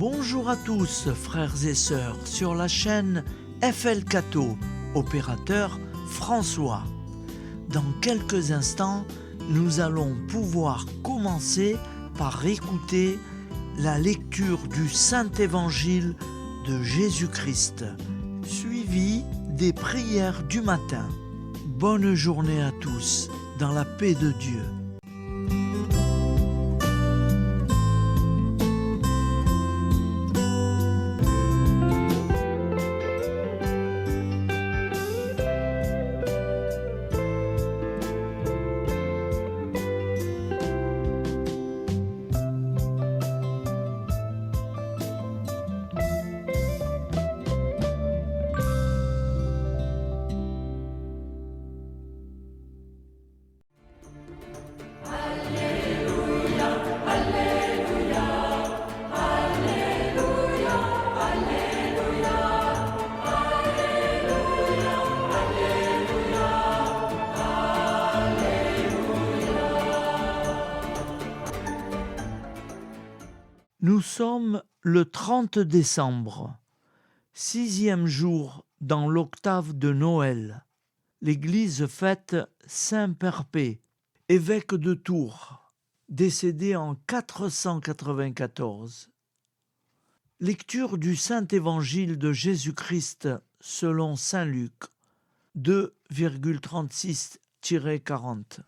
Bonjour à tous, frères et sœurs, sur la chaîne FL Cato, opérateur François. Dans quelques instants, nous allons pouvoir commencer par écouter la lecture du Saint-Évangile de Jésus-Christ, suivi des prières du matin. Bonne journée à tous, dans la paix de Dieu. Nous sommes le 30 décembre, 6e jour dans l'octave de Noël. L'Église fête Saint Perpée, évêque de Tours, décédé en 494. Lecture du Saint-Évangile de Jésus-Christ selon saint Luc, 2,36-40.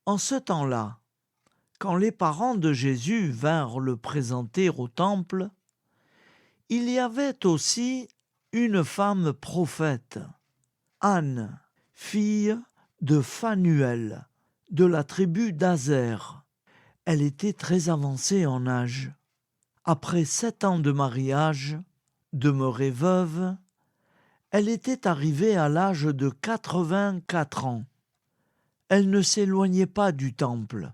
En ce temps-là, quand les parents de Jésus vinrent le présenter au temple, il y avait aussi une femme prophète, Anne, fille de Phanuel, de la tribu d'Aser. Elle était très avancée en âge. Après 7 ans de mariage, demeurée veuve, elle était arrivée à l'âge de 84 ans. Elle ne s'éloignait pas du temple,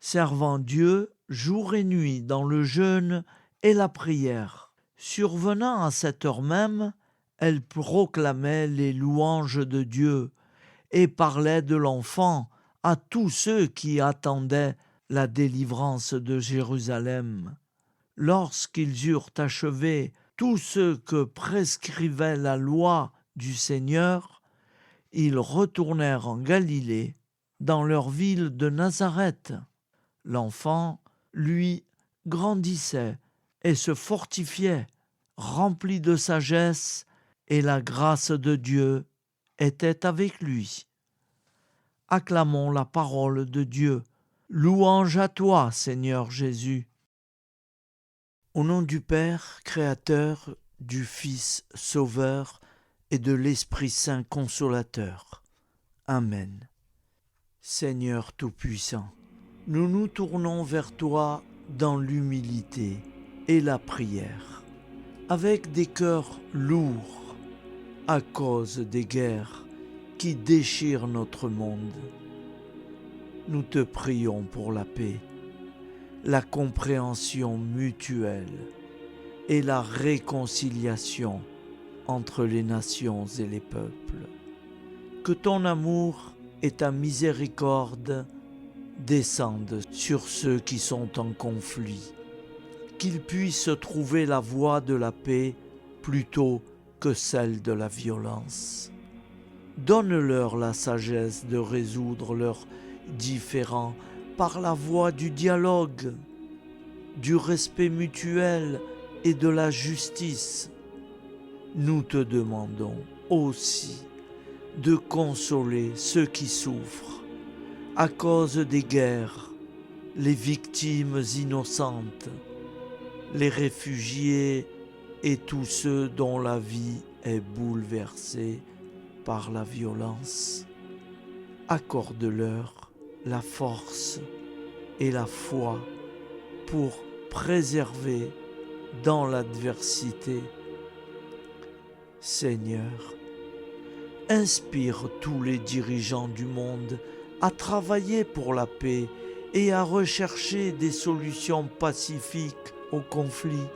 servant Dieu jour et nuit dans le jeûne et la prière. Survenant à cette heure même, elle proclamait les louanges de Dieu et parlait de l'enfant à tous ceux qui attendaient la délivrance de Jérusalem. Lorsqu'ils eurent achevé tout ce que prescrivait la loi du Seigneur, ils retournèrent en Galilée, dans leur ville de Nazareth. L'enfant, lui, grandissait et se fortifiait, rempli de sagesse, et la grâce de Dieu était avec lui. Acclamons la parole de Dieu. Louange à toi, Seigneur Jésus. Au nom du Père, Créateur, du Fils, Sauveur, et de l'Esprit Saint Consolateur. Amen. Seigneur Tout-Puissant, nous nous tournons vers toi dans l'humilité et la prière, avec des cœurs lourds à cause des guerres qui déchirent notre monde. Nous te prions pour la paix, la compréhension mutuelle et la réconciliation entre les nations et les peuples. Que ton amour et ta miséricorde descendent sur ceux qui sont en conflit, qu'ils puissent trouver la voie de la paix plutôt que celle de la violence. Donne-leur la sagesse de résoudre leurs différends par la voie du dialogue, du respect mutuel et de la justice. Nous te demandons aussi de consoler ceux qui souffrent à cause des guerres, les victimes innocentes, les réfugiés et tous ceux dont la vie est bouleversée par la violence. Accorde-leur la force et la foi pour préserver dans l'adversité. Seigneur, inspire tous les dirigeants du monde à travailler pour la paix et à rechercher des solutions pacifiques aux conflits.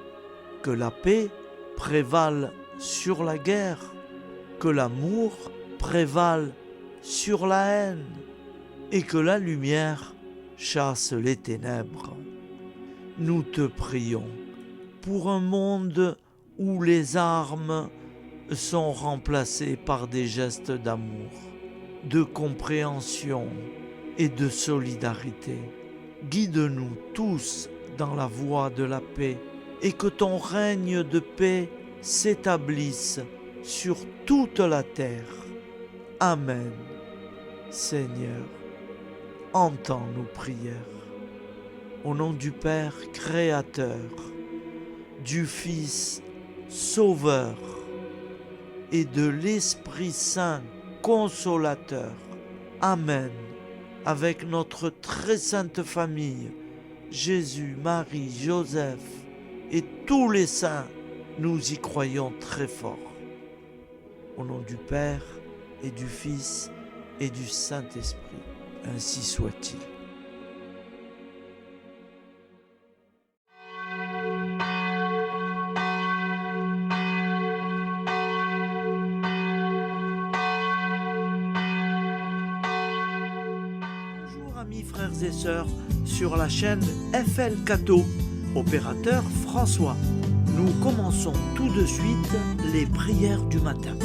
Que la paix prévale sur la guerre, que l'amour prévale sur la haine et que la lumière chasse les ténèbres. Nous te prions pour un monde où les armes sont remplacées par des gestes d'amour, de compréhension et de solidarité. Guide-nous tous dans la voie de la paix et que ton règne de paix s'établisse sur toute la terre. Amen. Seigneur, entends nos prières. Au nom du Père Créateur, du Fils Sauveur et de l'Esprit Saint Consolateur. Amen. Avec notre très sainte famille, Jésus, Marie, Joseph et tous les saints, nous y croyons très fort. Au nom du Père et du Fils et du Saint-Esprit, ainsi soit-il. Bonjour amis frères et sœurs sur la chaîne FL Cato, opérateur François. Nous commençons tout de suite les prières du matin.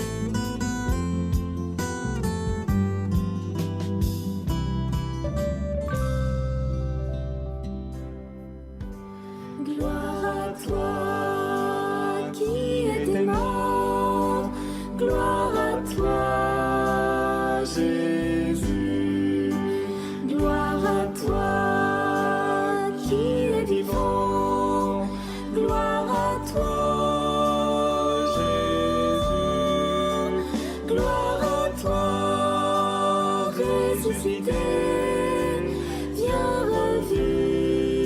Gloire à toi qui es mort, gloire à toi Jésus, gloire à toi qui es vivant, gloire à toi Jésus, gloire à toi ressuscité, viens revivre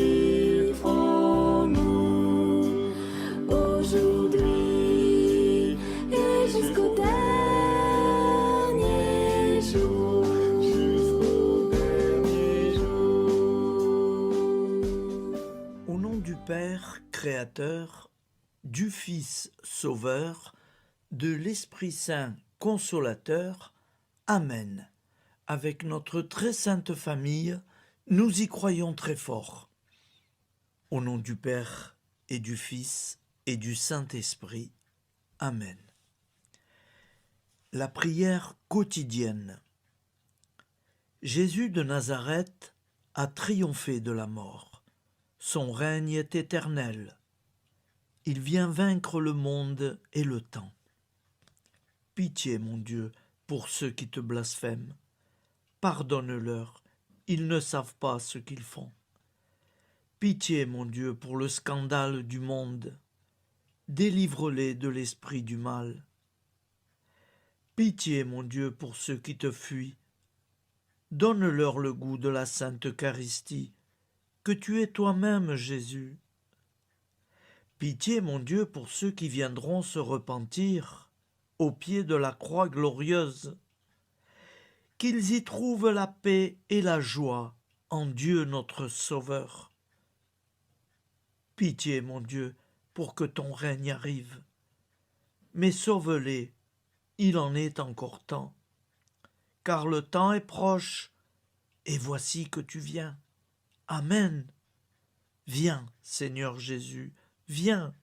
en nous aujourd'hui et jusqu'au dernier jour. Au nom du Père Créateur, du Fils Sauveur, de l'Esprit Saint Consolateur. Amen. Avec notre très sainte famille, nous y croyons très fort. Au nom du Père et du Fils et du Saint-Esprit. Amen. La prière quotidienne. Jésus de Nazareth a triomphé de la mort. Son règne est éternel. Il vient vaincre le monde et le temps. Pitié, mon Dieu, pour ceux qui te blasphèment. Pardonne-leur, ils ne savent pas ce qu'ils font. Pitié, mon Dieu, pour le scandale du monde. Délivre-les de l'esprit du mal. Pitié, mon Dieu, pour ceux qui te fuient. Donne-leur le goût de la Sainte Eucharistie, que tu es toi-même, Jésus. Pitié, mon Dieu, pour ceux qui viendront se repentir au pied de la croix glorieuse, qu'ils y trouvent la paix et la joie en Dieu notre Sauveur. Pitié, mon Dieu, pour que ton règne arrive. Mais sauve-les, il en est encore temps, car le temps est proche, et voici que tu viens. Amen. Viens, Seigneur Jésus, viens.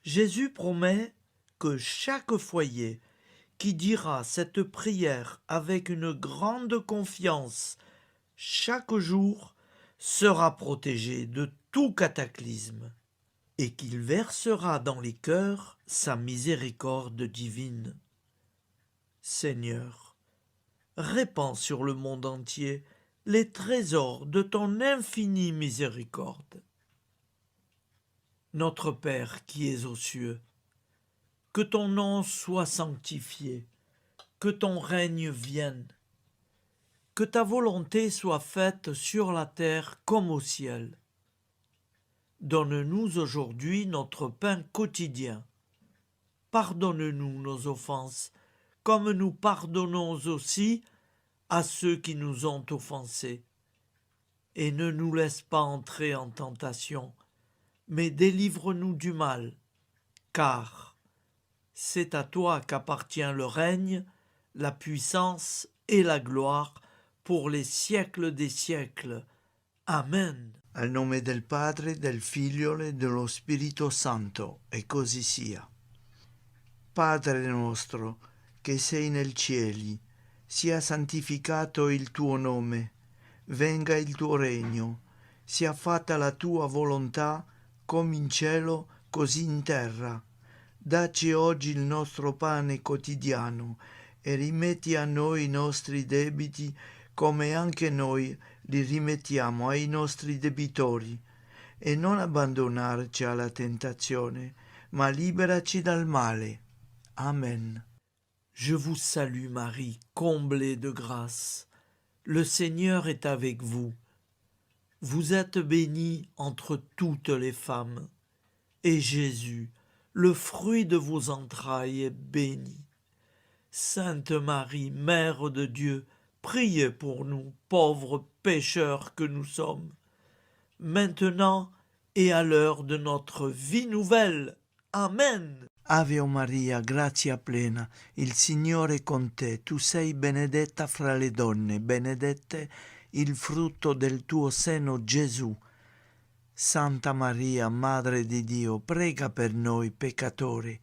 Jésus promet que chaque foyer qui dira cette prière avec une grande confiance chaque jour sera protégé de tout cataclysme et qu'il versera dans les cœurs sa miséricorde divine. Seigneur, répands sur le monde entier les trésors de ton infinie miséricorde. Notre Père qui es aux cieux, que ton nom soit sanctifié, que ton règne vienne, que ta volonté soit faite sur la terre comme au ciel. Donne-nous aujourd'hui notre pain quotidien. Pardonne-nous nos offenses, comme nous pardonnons aussi à ceux qui nous ont offensés. Et ne nous laisse pas entrer en tentation, mais délivre-nous du mal, car c'est à toi qu'appartient le règne, la puissance et la gloire pour les siècles des siècles. Amen. Al nome del Padre, del Figlio e dello Spirito Santo, e così sia. Padre nostro, che sei nel cieli, sia santificato il tuo nome, venga il tuo regno, sia fatta la tua volontà, come in cielo, così in terra. Dacci oggi il nostro pane quotidiano e rimetti a noi i nostri debiti, come anche noi li rimettiamo ai nostri debitori, e non abbandonarci alla tentazione, ma liberaci dal male. Amen. Je vous salue Marie, comblée de grâce. Le Seigneur est avec vous. Vous êtes bénie entre toutes les femmes, et Jésus, le fruit de vos entrailles, est béni. Sainte Marie, Mère de Dieu, priez pour nous, pauvres pécheurs que nous sommes, maintenant et à l'heure de notre vie nouvelle. Amen. Ave Maria, grazia plena, il Signore è con te, tu sei benedetta fra le donne, benedette il frutto del tuo seno, Gesù. Santa Maria, Madre di Dio, prega per noi peccatori,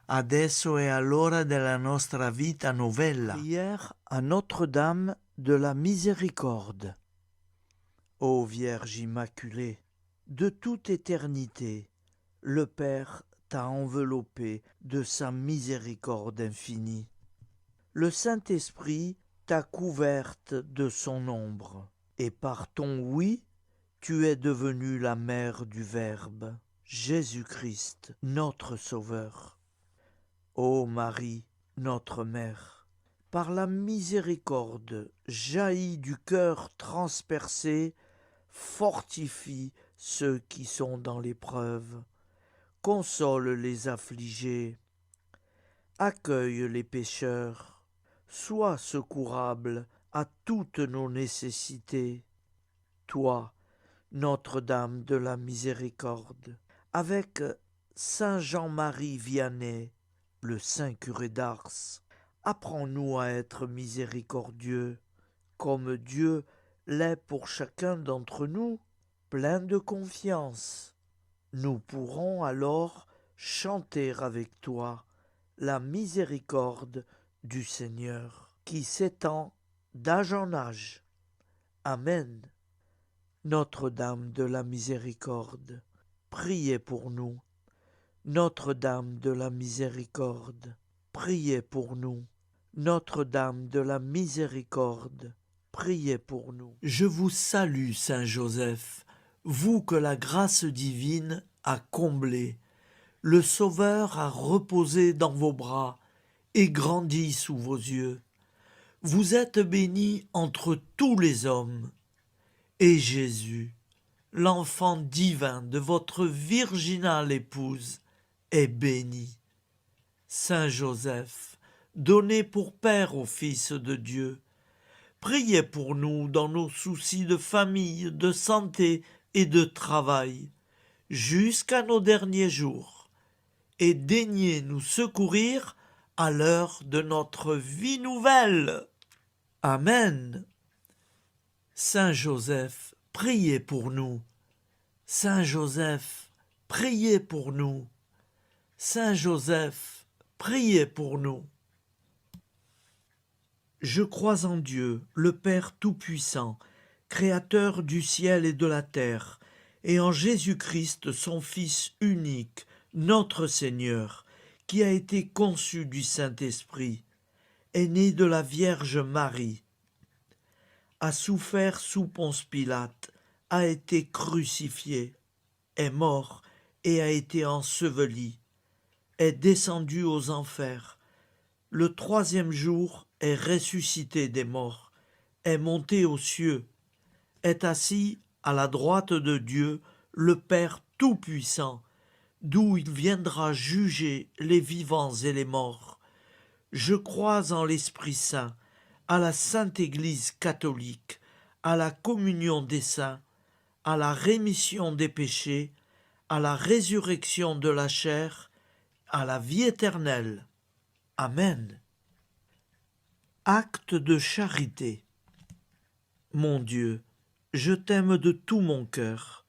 adesso e all'ora della nostra vita novella. Prière à Notre-Dame de la Miséricorde. Ô Vierge Immaculée, de toute éternité, le Père t'a enveloppé de sa miséricorde infinie. Le Saint-Esprit t'a couverte de son ombre, et par ton oui, tu es devenue la mère du Verbe, Jésus-Christ, notre Sauveur. Ô Marie, notre Mère, par la miséricorde jaillie du cœur transpercé, fortifie ceux qui sont dans l'épreuve, console les affligés, accueille les pécheurs, sois secourable à toutes nos nécessités. Toi, Notre-Dame de la Miséricorde, avec Saint Jean-Marie Vianney, le Saint curé d'Ars, apprends-nous à être miséricordieux, comme Dieu l'est pour chacun d'entre nous, plein de confiance. Nous pourrons alors chanter avec toi la miséricorde du Seigneur, qui s'étend d'âge en âge. Amen. Notre-Dame de la Miséricorde, priez pour nous. Notre-Dame de la Miséricorde, priez pour nous. Notre-Dame de la Miséricorde, priez pour nous. Je vous salue, Saint Joseph, vous que la grâce divine a comblé. Le Sauveur a reposé dans vos bras et grandi sous vos yeux. Vous êtes bénie entre tous les hommes. Et Jésus, l'enfant divin de votre virginale épouse, est béni. Saint Joseph, donné pour Père au Fils de Dieu, priez pour nous dans nos soucis de famille, de santé et de travail, jusqu'à nos derniers jours, et daignez nous secourir à l'heure de notre vie nouvelle. Amen. Saint Joseph, priez pour nous. Saint Joseph, priez pour nous. Saint Joseph, priez pour nous. Je crois en Dieu, le Père Tout-Puissant, Créateur du ciel et de la terre, et en Jésus-Christ, son Fils unique, notre Seigneur, qui a été conçu du Saint-Esprit, est né de la Vierge Marie, a souffert sous Ponce Pilate, a été crucifié, est mort et a été enseveli, est descendu aux enfers, le troisième jour est ressuscité des morts, est monté aux cieux, est assis à la droite de Dieu, le Père Tout-Puissant, d'où il viendra juger les vivants et les morts. Je crois en l'Esprit Saint, à la Sainte Église catholique, à la communion des saints, à la rémission des péchés, à la résurrection de la chair, à la vie éternelle. Amen. Acte de charité. Mon Dieu, je t'aime de tout mon cœur,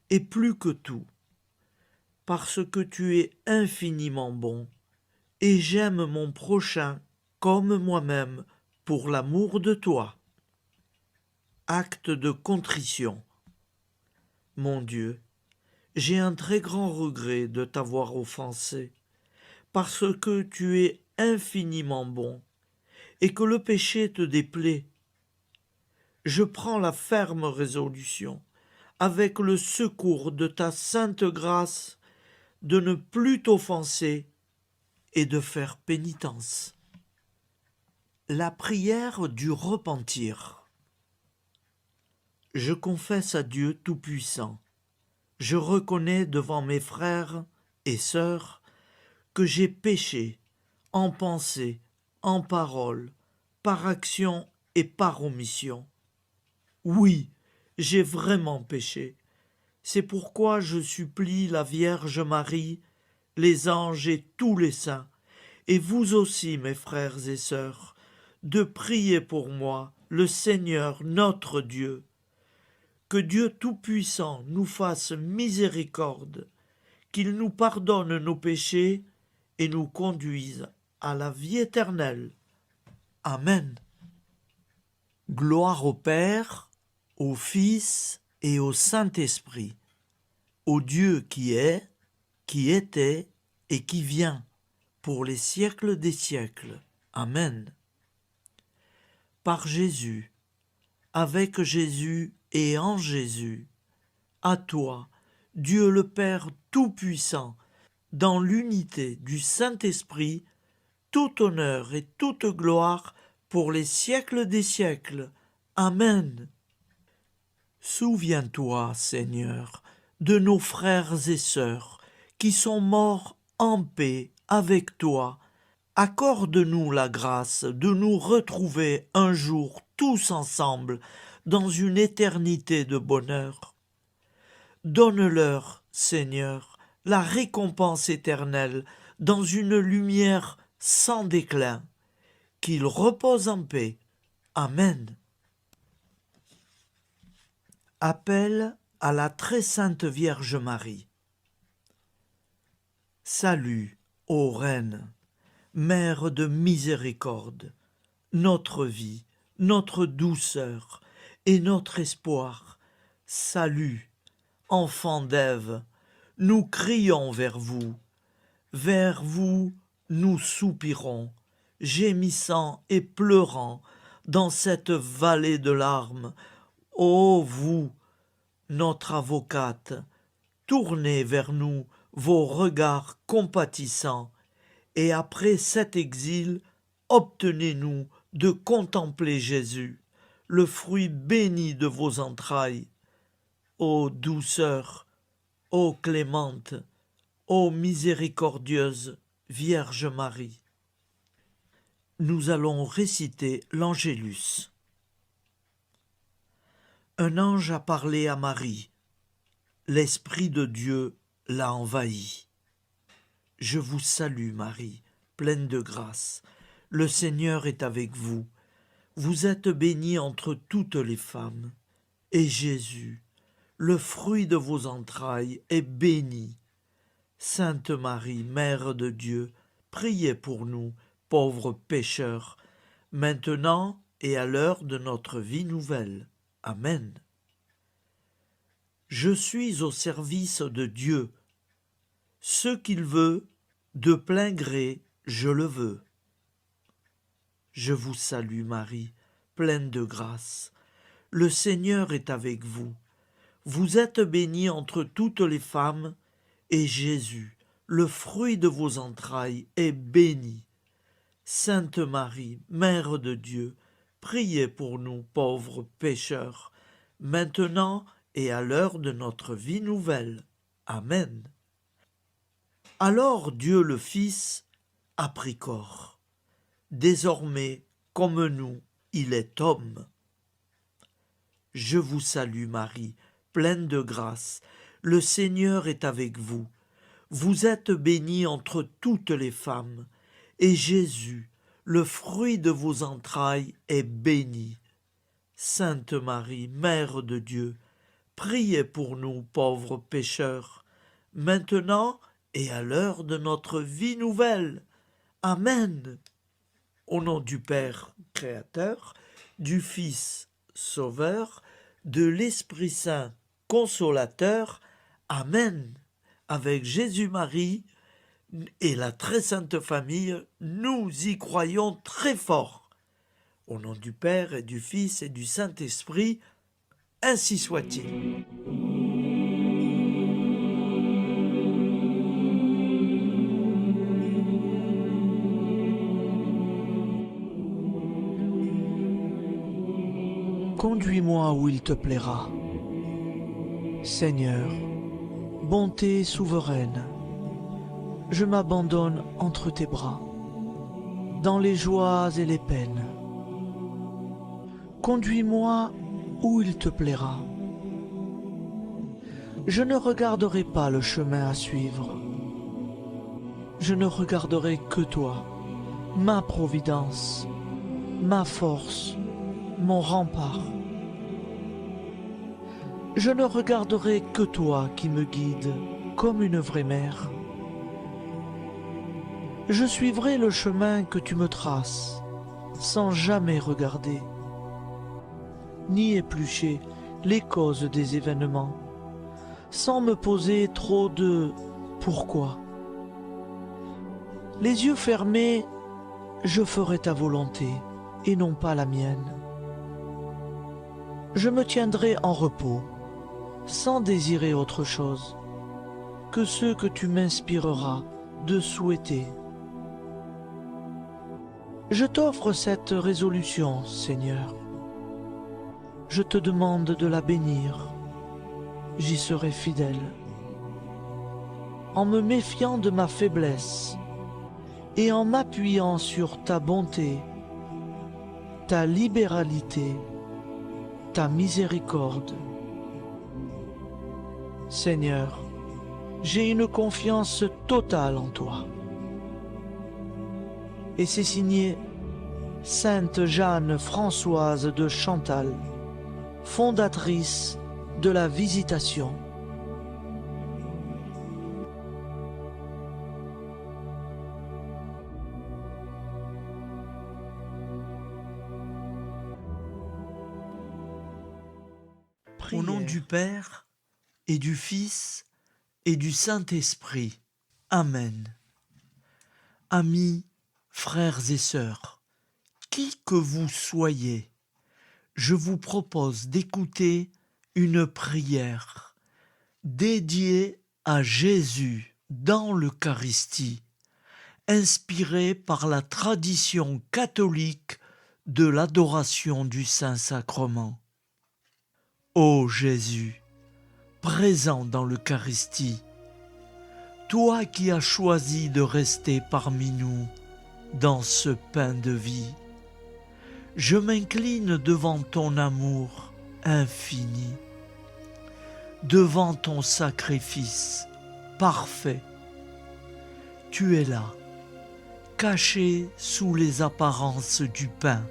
et plus que tout, parce que tu es infiniment bon, et j'aime mon prochain comme moi-même pour l'amour de toi. Acte de contrition. Mon Dieu, j'ai un très grand regret de t'avoir offensé, parce que tu es infiniment bon, et que le péché te déplaît. Je prends la ferme résolution, avec le secours de ta sainte grâce, de ne plus t'offenser et de faire pénitence. La prière du repentir. Je confesse à Dieu Tout-Puissant, je reconnais devant mes frères et sœurs que j'ai péché en pensée, en parole, par action et par omission. Oui, j'ai vraiment péché. C'est pourquoi je supplie la Vierge Marie, les anges et tous les saints, et vous aussi, mes frères et sœurs, de prier pour moi, le Seigneur notre Dieu. Que Dieu Tout-Puissant nous fasse miséricorde, qu'il nous pardonne nos péchés et nous conduise à la vie éternelle. Amen. Gloire au Père, au Fils et au Saint-Esprit, au Dieu qui est, qui était et qui vient, pour les siècles des siècles. Amen. Par Jésus, avec Jésus et en Jésus, à toi, Dieu le Père Tout-Puissant, dans l'unité du Saint-Esprit, tout honneur et toute gloire pour les siècles des siècles. Amen. Souviens-toi, Seigneur, de nos frères et sœurs qui sont morts en paix avec toi. Accorde-nous la grâce de nous retrouver un jour tous ensemble dans une éternité de bonheur. Donne-leur, Seigneur, la récompense éternelle dans une lumière sans déclin. Qu'ils reposent en paix. Amen. Appel à la très sainte Vierge Marie. Salut, ô Reine, Mère de miséricorde, notre vie, notre douceur et notre espoir. Salut, enfant d'Ève, nous crions vers vous nous soupirons, gémissant et pleurant dans cette vallée de larmes. Ô vous, notre avocate, tournez vers nous vos regards compatissants, et après cet exil, obtenez-nous de contempler Jésus, le fruit béni de vos entrailles. Ô douceur, ô clémente, ô miséricordieuse Vierge Marie. Nous allons réciter l'Angélus. Un ange a parlé à Marie. L'Esprit de Dieu l'a envahie. Je vous salue, Marie, pleine de grâce. Le Seigneur est avec vous. Vous êtes bénie entre toutes les femmes. Et Jésus, le fruit de vos entrailles, est béni. Sainte Marie, Mère de Dieu, priez pour nous, pauvres pécheurs, maintenant et à l'heure de notre vie nouvelle. Amen. Je suis au service de Dieu. Ce qu'il veut, de plein gré, je le veux. Je vous salue Marie, pleine de grâce. Le Seigneur est avec vous. Vous êtes bénie entre toutes les femmes, et Jésus, le fruit de vos entrailles, est béni. Sainte Marie, Mère de Dieu, priez pour nous pauvres pécheurs, maintenant et à l'heure de notre vie nouvelle. Amen. Alors Dieu le Fils a pris corps. Désormais, comme nous, il est homme. Je vous salue Marie, pleine de grâce. Le Seigneur est avec vous. Vous êtes bénie entre toutes les femmes, et Jésus, le fruit de vos entrailles, est béni. Sainte Marie, Mère de Dieu, priez pour nous pauvres pécheurs, maintenant et à l'heure de notre vie nouvelle. Amen. Au nom du Père Créateur, du Fils Sauveur, de l'Esprit Saint Consolateur. Amen. Avec Jésus-Marie et la très sainte famille, nous y croyons très fort. Au nom du Père et du Fils et du Saint-Esprit, ainsi soit-il. Conduis-moi où il te plaira. Seigneur, bonté souveraine, je m'abandonne entre tes bras, dans les joies et les peines. Conduis-moi où il te plaira. Je ne regarderai pas le chemin à suivre. Je ne regarderai que toi, ma providence, ma force, mon rempart. Je ne regarderai que toi qui me guides comme une vraie mère. Je suivrai le chemin que tu me traces, sans jamais regarder, ni éplucher les causes des événements, sans me poser trop de « pourquoi ». Les yeux fermés, je ferai ta volonté et non pas la mienne. Je me tiendrai en repos, sans désirer autre chose que ce que tu m'inspireras de souhaiter. Je t'offre cette résolution, Seigneur. Je te demande de la bénir. J'y serai fidèle. En me méfiant de ma faiblesse et en m'appuyant sur ta bonté, ta libéralité, ta miséricorde. Seigneur, j'ai une confiance totale en toi. Et c'est signé Sainte Jeanne Françoise de Chantal, fondatrice de la Visitation. Au nom du Père et du Fils et du Saint-Esprit. Amen. Amis, frères et sœurs, qui que vous soyez, je vous propose d'écouter une prière dédiée à Jésus dans l'Eucharistie, inspirée par la tradition catholique de l'adoration du Saint-Sacrement. Ô Jésus, présent dans l'Eucharistie, toi qui as choisi de rester parmi nous dans ce pain de vie, je m'incline devant ton amour infini, devant ton sacrifice parfait. Tu es là, caché sous les apparences du pain,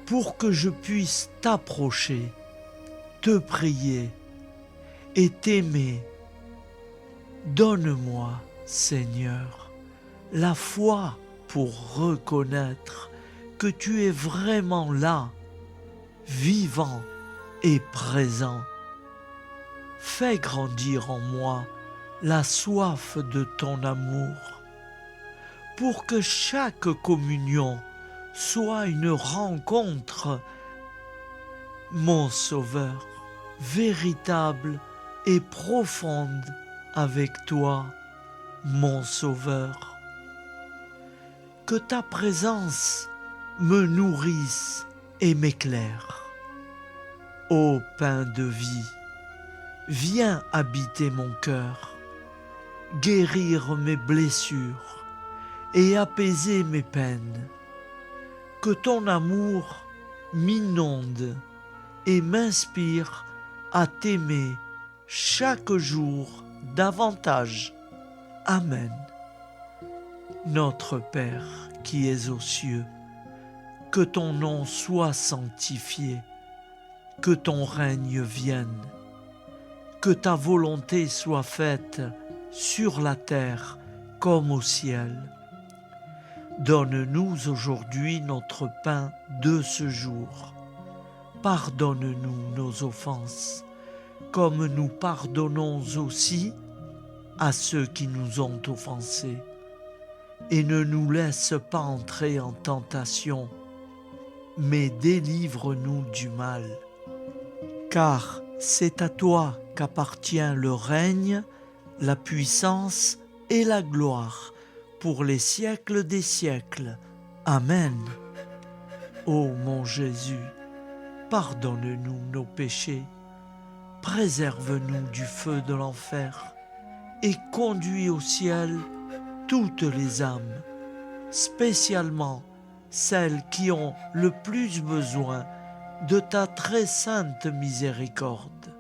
pour que je puisse t'approcher, te prier et t'aimer. Donne-moi, Seigneur, la foi pour reconnaître que tu es vraiment là, vivant et présent. Fais grandir en moi la soif de ton amour, pour que chaque communion soit une rencontre, mon Sauveur, véritable et profonde avec toi, mon Sauveur. Que ta présence me nourrisse et m'éclaire. Ô pain de vie, viens habiter mon cœur, guérir mes blessures et apaiser mes peines. Que ton amour m'inonde et m'inspire à t'aimer chaque jour davantage. Amen. Notre Père qui es aux cieux, que ton nom soit sanctifié, que ton règne vienne, que ta volonté soit faite sur la terre comme au ciel. Donne-nous aujourd'hui notre pain de ce jour. Pardonne-nous nos offenses, comme nous pardonnons aussi à ceux qui nous ont offensés. Et ne nous laisse pas entrer en tentation, mais délivre-nous du mal. Car c'est à toi qu'appartient le règne, la puissance et la gloire pour les siècles des siècles. Amen. Ô mon Jésus, pardonne-nous nos péchés, préserve-nous du feu de l'enfer et conduis au ciel toutes les âmes, spécialement celles qui ont le plus besoin de ta très sainte miséricorde.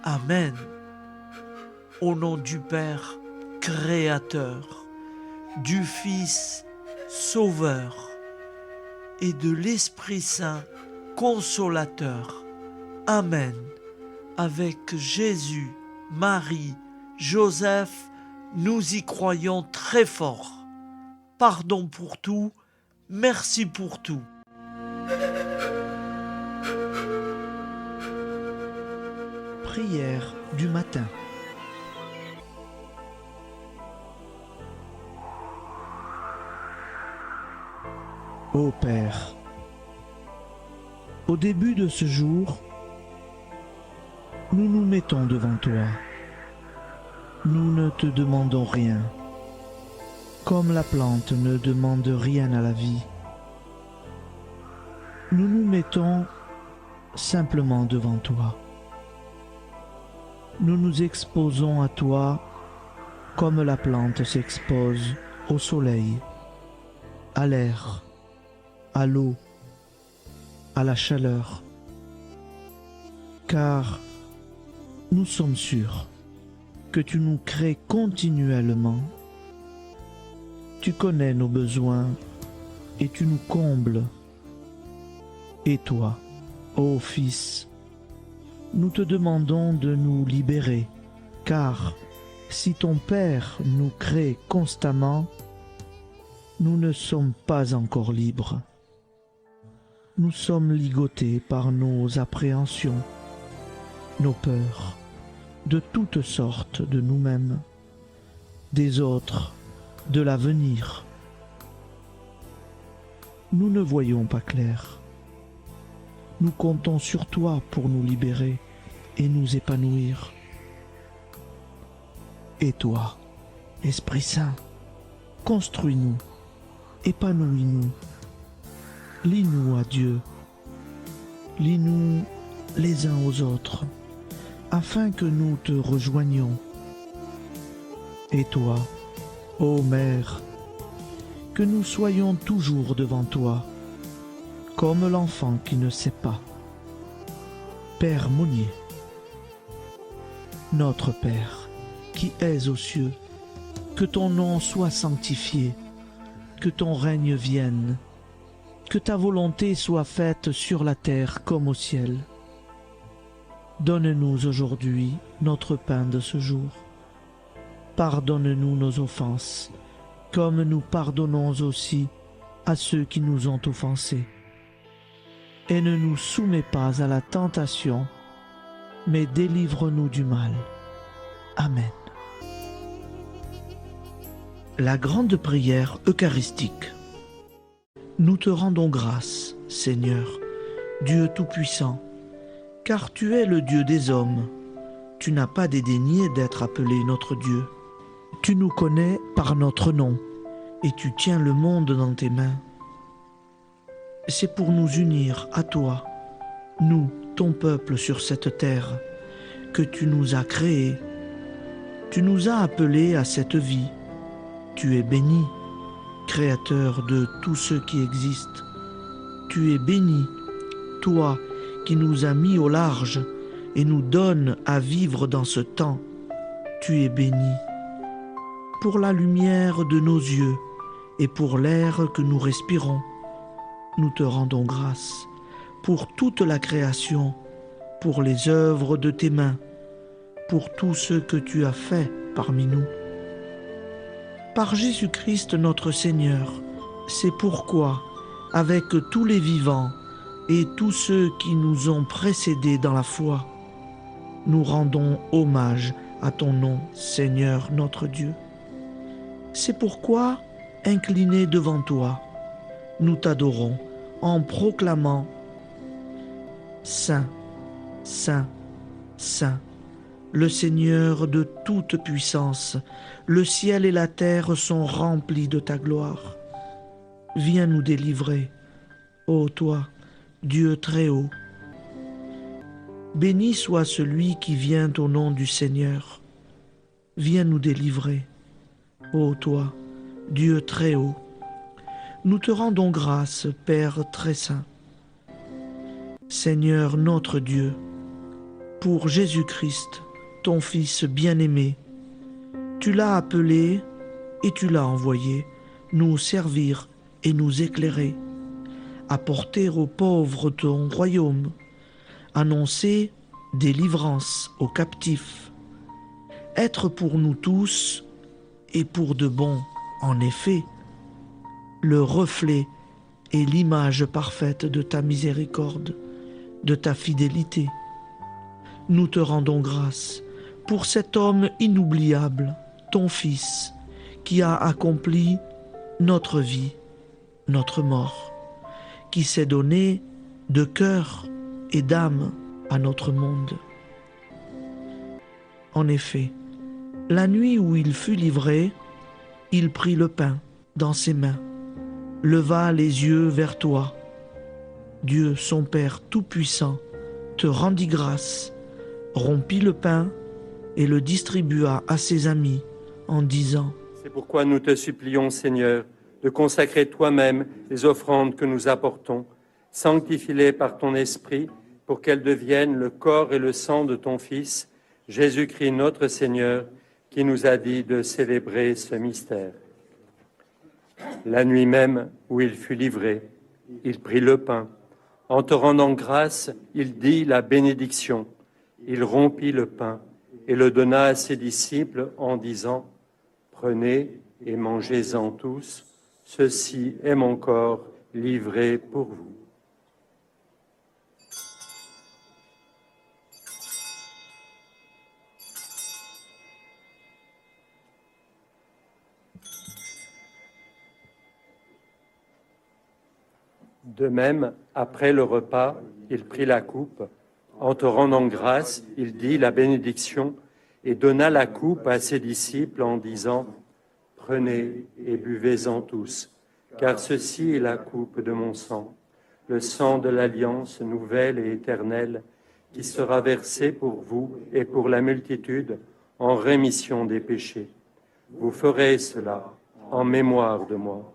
Amen. Au nom du Père Créateur, du Fils Sauveur et de l'Esprit Saint Consolateur. Amen. Avec Jésus, Marie, Joseph, nous y croyons très fort. Pardon pour tout, merci pour tout. Prière du matin. Ô Père, au début de ce jour, nous nous mettons devant toi. Nous ne te demandons rien, comme la plante ne demande rien à la vie. Nous nous mettons simplement devant toi. Nous nous exposons à toi comme la plante s'expose au soleil, à l'air, à l'eau, à la chaleur. Car nous sommes sûrs que tu nous crées continuellement. Tu connais nos besoins et tu nous combles. Et toi, ô Fils, nous te demandons de nous libérer, car si ton Père nous crée constamment, nous ne sommes pas encore libres. Nous sommes ligotés par nos appréhensions, nos peurs, de toutes sortes de nous-mêmes, des autres, de l'avenir. Nous ne voyons pas clair. Nous comptons sur toi pour nous libérer et nous épanouir. Et toi, Esprit Saint, construis-nous, épanouis-nous, lie-nous à Dieu, lie-nous les uns aux autres, afin que nous te rejoignions. Et toi, ô Mère, que nous soyons toujours devant toi, comme l'enfant qui ne sait pas. Père Monnier, notre Père, qui es aux cieux, que ton nom soit sanctifié, que ton règne vienne, que ta volonté soit faite sur la terre comme au ciel. Donne-nous aujourd'hui notre pain de ce jour. Pardonne-nous nos offenses, comme nous pardonnons aussi à ceux qui nous ont offensés. Et ne nous soumets pas à la tentation, mais délivre-nous du mal. Amen. La grande prière eucharistique. Nous te rendons grâce, Seigneur, Dieu Tout-Puissant, car tu es le Dieu des hommes. Tu n'as pas dédaigné d'être appelé notre Dieu. Tu nous connais par notre nom, et tu tiens le monde dans tes mains. C'est pour nous unir à toi, nous, ton peuple sur cette terre, que tu nous as créés. Tu nous as appelés à cette vie. Tu es béni, Créateur de tous ceux qui existent. Tu es béni, toi qui nous as mis au large et nous donnes à vivre dans ce temps. Tu es béni pour la lumière de nos yeux et pour l'air que nous respirons. nous te rendons grâce pour toute la création, pour les œuvres de tes mains, pour tout ce que tu as fait parmi nous. Par Jésus-Christ notre Seigneur, c'est pourquoi, avec tous les vivants et tous ceux qui nous ont précédés dans la foi, nous rendons hommage à ton nom, Seigneur notre Dieu. C'est pourquoi, inclinés devant toi, nous t'adorons en proclamant « Saint, Saint, Saint ». Le Seigneur de toute puissance, le ciel et la terre sont remplis de ta gloire. Viens nous délivrer, ô toi, Dieu très haut. Béni soit celui qui vient au nom du Seigneur. Viens nous délivrer, ô toi, Dieu très haut. Nous te rendons grâce, Père très saint. Seigneur notre Dieu, pour Jésus-Christ, ton Fils bien-aimé, tu l'as appelé et tu l'as envoyé nous servir et nous éclairer, apporter aux pauvres ton royaume, annoncer délivrance aux captifs, être pour nous tous et pour de bon, en effet, le reflet et l'image parfaite de ta miséricorde, de ta fidélité. Nous te rendons grâce pour cet homme inoubliable, ton Fils, qui a accompli notre vie, notre mort, qui s'est donné de cœur et d'âme à notre monde. En effet, la nuit où il fut livré, il prit le pain dans ses mains, leva les yeux vers toi. Dieu, son Père Tout-Puissant, te rendit grâce, rompit le pain et le distribua à ses amis en disant : C'est pourquoi nous te supplions, Seigneur, de consacrer toi-même les offrandes que nous apportons. Sanctifie-les par ton Esprit pour qu'elles deviennent le corps et le sang de ton Fils, Jésus-Christ notre Seigneur, qui nous a dit de célébrer ce mystère. La nuit même où il fut livré, il prit le pain. En te rendant grâce, il dit la bénédiction. Il rompit le pain et le donna à ses disciples en disant : Prenez et mangez-en tous, ceci est mon corps livré pour vous. De même, après le repas, il prit la coupe. En te rendant grâce, il dit la bénédiction et donna la coupe à ses disciples en disant : Prenez et buvez-en tous, car ceci est la coupe de mon sang, le sang de l'alliance nouvelle et éternelle, qui sera versé pour vous et pour la multitude en rémission des péchés. Vous ferez cela en mémoire de moi.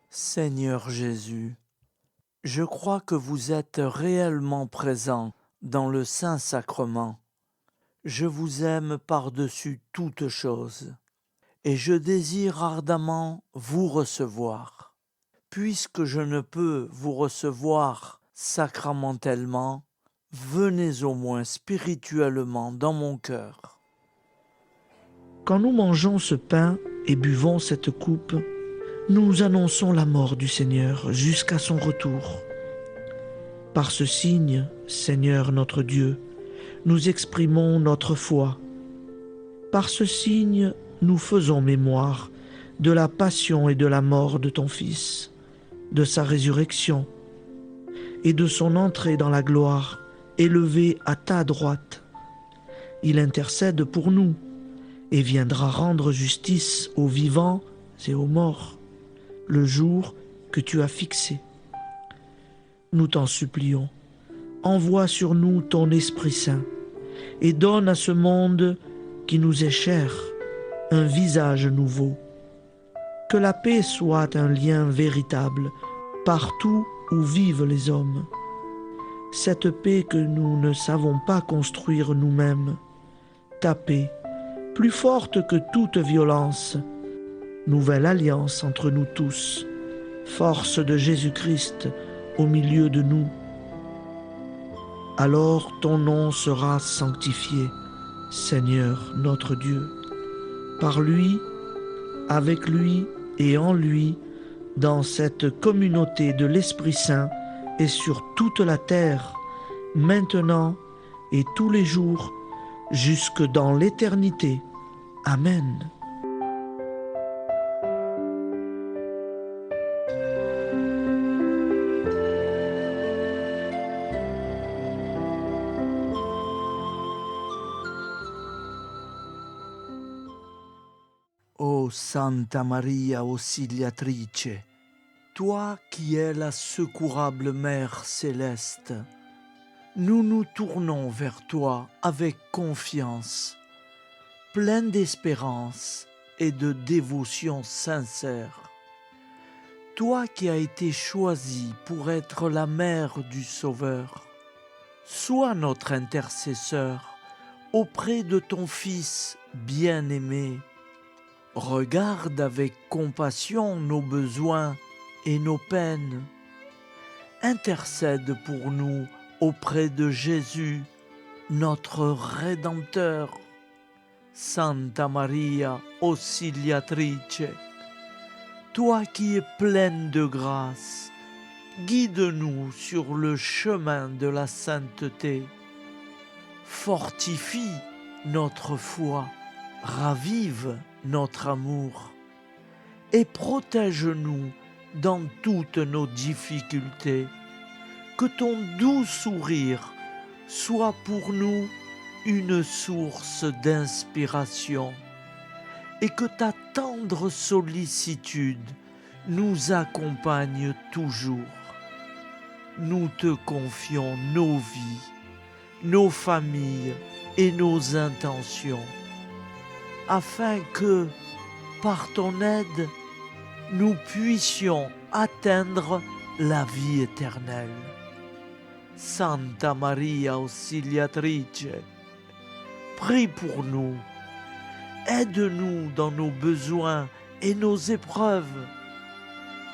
Seigneur Jésus, je crois que vous êtes réellement présent dans le Saint-Sacrement. Je vous aime par-dessus toute chose et je désire ardemment vous recevoir. Puisque je ne peux vous recevoir sacramentellement, venez au moins spirituellement dans mon cœur. Quand nous mangeons ce pain et buvons cette coupe, nous annonçons la mort du Seigneur jusqu'à son retour. Par ce signe, Seigneur notre Dieu, nous exprimons notre foi. Par ce signe, nous faisons mémoire de la passion et de la mort de ton Fils, de sa résurrection et de son entrée dans la gloire, élevé à ta droite. Il intercède pour nous et viendra rendre justice aux vivants et aux morts, le jour que tu as fixé. Nous t'en supplions, envoie sur nous ton Esprit Saint et donne à ce monde qui nous est cher un visage nouveau. Que la paix soit un lien véritable partout où vivent les hommes. cette paix que nous ne savons pas construire nous-mêmes, ta paix, plus forte que toute violence, nouvelle alliance entre nous tous, force de Jésus-Christ au milieu de nous. Alors ton nom sera sanctifié, Seigneur notre Dieu, par lui, avec lui et en lui, dans cette communauté de l'Esprit Saint et sur toute la terre, maintenant et tous les jours, jusque dans l'éternité. Amen. Ô Santa Maria Auxiliatrice, toi qui es la secourable Mère céleste, nous nous tournons vers toi avec confiance, plein d'espérance et de dévotion sincère. Toi qui as été choisie pour être la mère du Sauveur, sois notre intercesseur auprès de ton Fils bien-aimé. Regarde avec compassion nos besoins et nos peines. Intercède pour nous auprès de Jésus, notre Rédempteur. Santa Maria Auxiliatrice, toi qui es pleine de grâce, guide-nous sur le chemin de la sainteté. Fortifie notre foi, ravive notre amour et protège-nous dans toutes nos difficultés. Que ton doux sourire soit pour nous une source d'inspiration et que ta tendre sollicitude nous accompagne toujours. Nous te confions nos vies, nos familles et nos intentions, afin que, par ton aide, nous puissions atteindre la vie éternelle. Santa Maria Auxiliatrice, prie pour nous, aide-nous dans nos besoins et nos épreuves,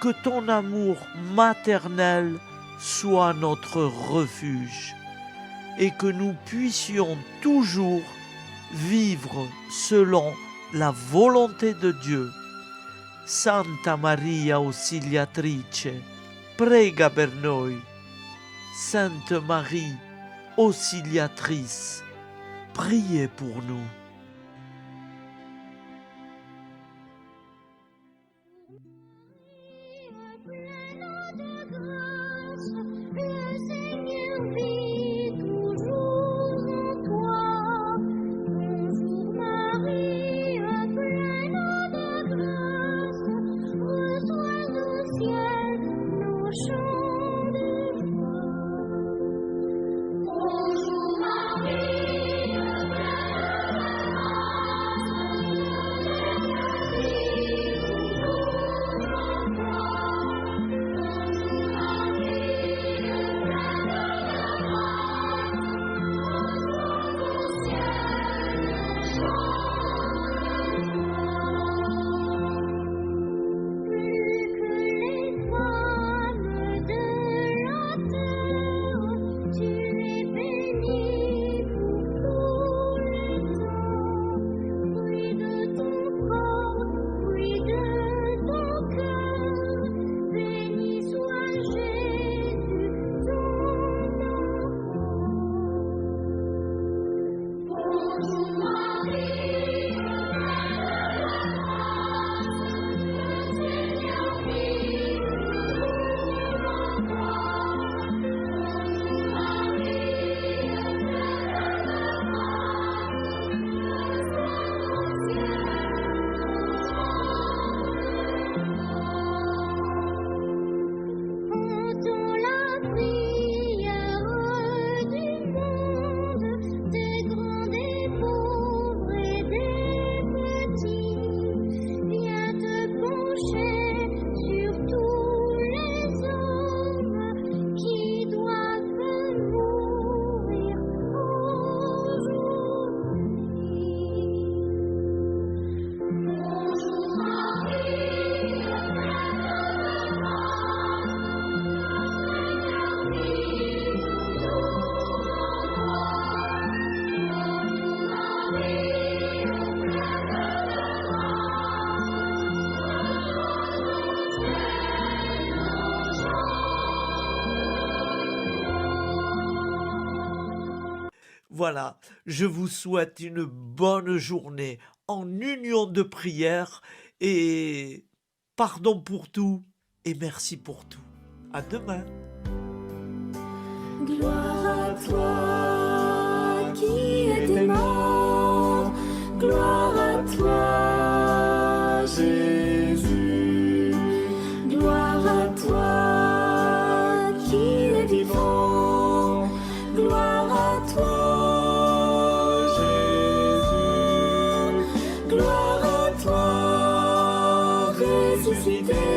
que ton amour maternel soit notre refuge et que nous puissions toujours vivre selon la volonté de Dieu. Santa Maria Auxiliatrice, prega per noi. Sainte Marie, Auxiliatrice, priez pour nous. Voilà, je vous souhaite une bonne journée en union de prière et pardon pour tout et merci pour tout. À demain. Gloire à toi qui es aimant, gloire à toi Jésus, gloire à toi qui es vivant, gloire à toi Jésus, gloire à toi ressuscité.